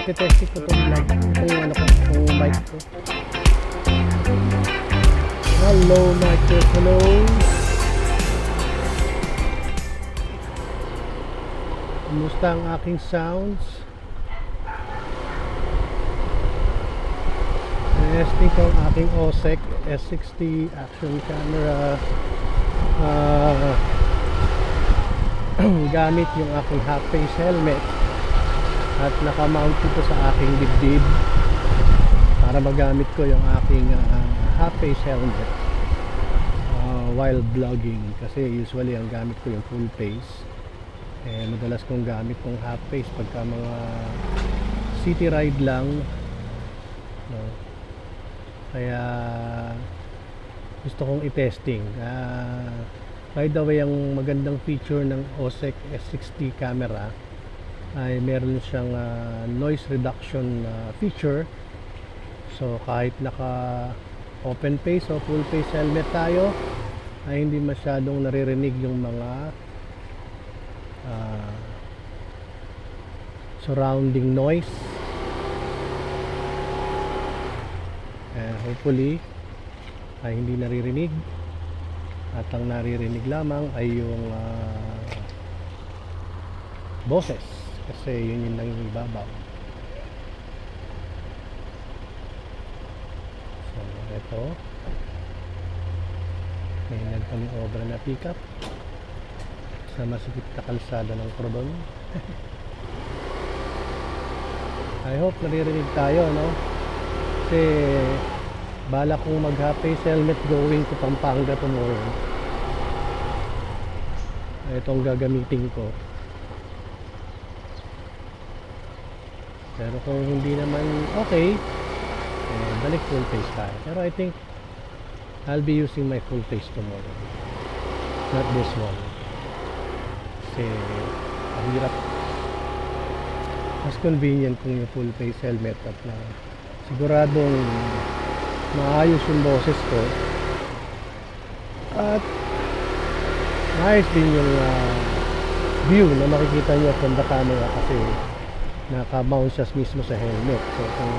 tinetesting ko itong vlog, itong ano ko, itong mic ko. Hello Michael, hello. Kumusta ang aking sounds? Testing ko ang aking OSEC S60 action camera. Gamit yung aking half face helmet at nakamount ito sa aking dibdib para magamit ko yung aking half face helmet while vlogging, kasi usually ang gamit ko yung full face. Madalas kong gamit kong half face pagka mga city ride lang, no? Kaya gusto kong i-testing. By the way, ang magandang feature ng OSEC S60 camera ay meron siyang noise reduction feature. So kahit naka open face o full face helmet tayo, ay hindi masyadong naririnig yung mga surrounding noise. Hopefully ay hindi naririnig, at ang naririnig lamang ay yung boses, kasi yun yung nangingibabaw. So ito, may nagkaming obra na pickup sa masikip na kalsada ng Cordon. I hope naririnig tayo, no? Kasi bala kong mag half face helmet going to Pampanga tomorrow. Itong gagamitin ko. Pero kung hindi naman okay, balik full face tayo. Pero I think I'll be using my full face tomorrow, not this one. Kasi mahirap. Mas convenient kung yung full face helmet at na siguradong maayos yung boses ko, at maayos din yung view na makikita nyo from the camera, kasi naka-mount siya mismo sa helmet. So kung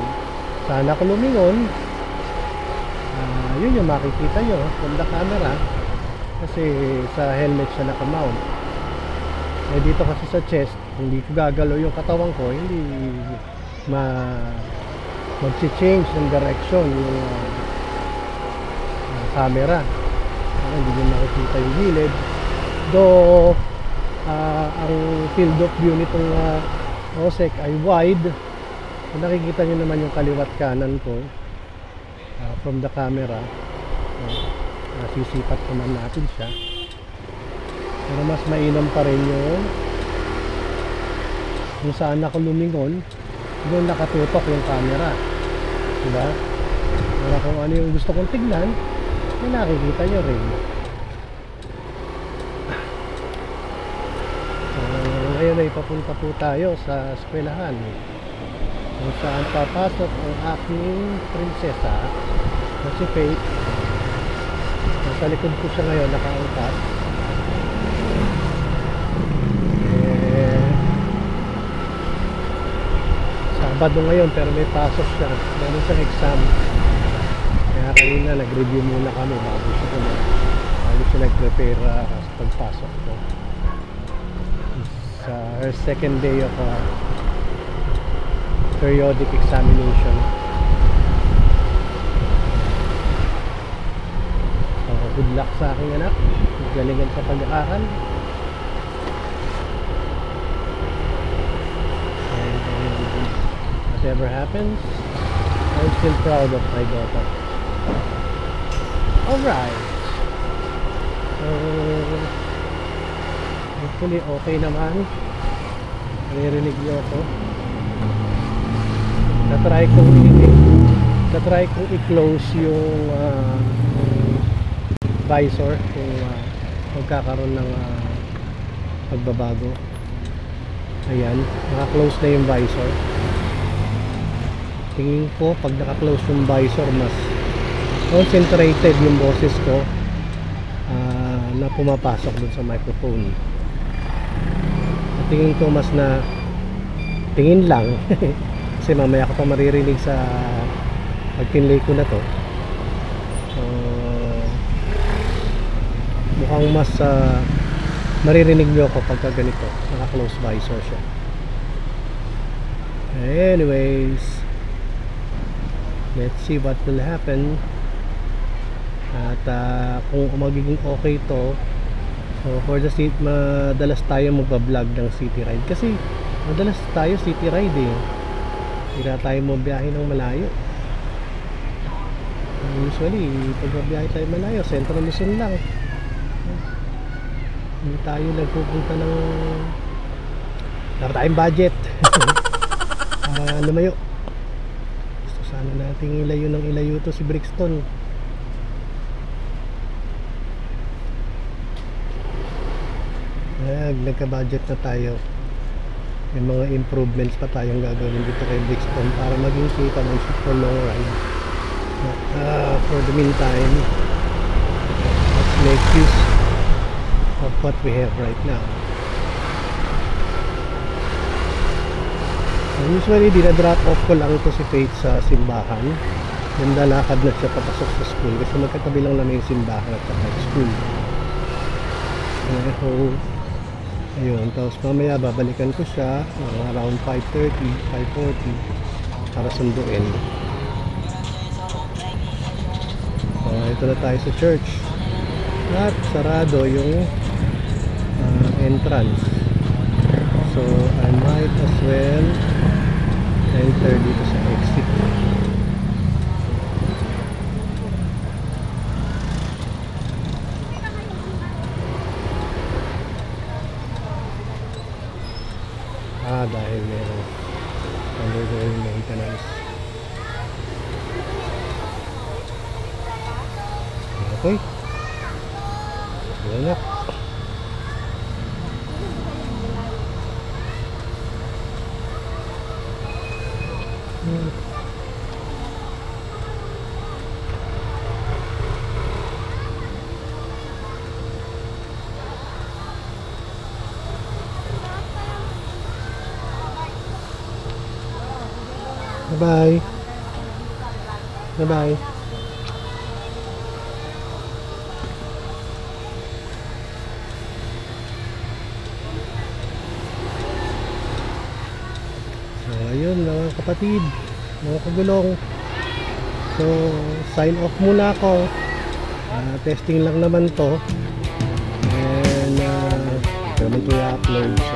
sana ako lumingon, yun yung makikita nyo from the camera, kasi sa helmet siya naka-mount. Dito kasi sa chest, hindi ko gagalaw yung katawan ko, hindi mag-change ng direction yung camera. Hindi nyo makikita yung gilid, though ang field of view nitong OSEC ay wide. So, nakikita nyo naman yung kaliwat kanan ko from the camera. Sisipat naman natin siya, pero mas mainam pa rin yung kung saan ako lumingon, doon nakatutok yung camera, diba? Para kung ano yung gusto kong tignan, ay nakikita nyo rin. Ngayon ay papunta po tayo sa eskwelahan kung saan papasok ang aking prinsesa na si Faith. Nasa likod ko siya ngayon, nakaangkat. Sabado ngayon, pero may pasok siya, meron siyang exam, kaya kanina nag-review muna kami bago siya nag-prepare sa pagpasok ko sa her second day of periodic examination. So good luck sa aking anak, galingan sa pag-aaral. Whatever happens, I'm still proud of my daughter. Alright, so hopefully okay naman. Naririnig niyo ako. Tatry kong i-close yung visor kung magkakaroon ng pagbabago. Ayan, naka-close na yung visor. Tingin ko pag naka-close yung visor, mas concentrated yung boses ko na pumapasok dun sa microphone. Tingin ko mas na tingin lang kasi mamaya ko pa maririnig sa pagtinlay ko na to. So mukhang mas maririnig nyo ako pagka ganito, naka close visor siya. Anyways, let's see what will happen. At kung magiging okay to, so for the seat, madalas tayo magbablog ng city ride kasi madalas tayo city ride eh, hindi na tayo mabiyahe ng malayo. Usually pag mabiyahe tayo malayo, Central Luzon lang, hindi tayo nagpupunta ng tayong budget para lumayo. Gusto sana nating ilayo ng ilayo to si Brixton. Nagka-budget na tayo, may mga improvements pa tayong gagawin dito kay Brixton para maging safe naman siya for long ride. For the meantime, let's make use of what we have right now. Usually dinadrop off ko lang ito si Faith sa simbahan, then lalakad na siya papasok sa school kasi magkatabi lang naman yung simbahan at saka school. So ayun, tapos mamaya babalikan ko siya around 5:30, 5:40 para sunduin. So ito na tayo sa church at sarado yung entrance, so I might as well enter dito sa exit. Dahil meron undergoing maintenance. Okay, wala. Bye-bye. Bye-bye. So, ayun mga kapatid, mga kagulong. So, sign off muna ako. Testing lang naman to. And, ito naman ito i-upload. So,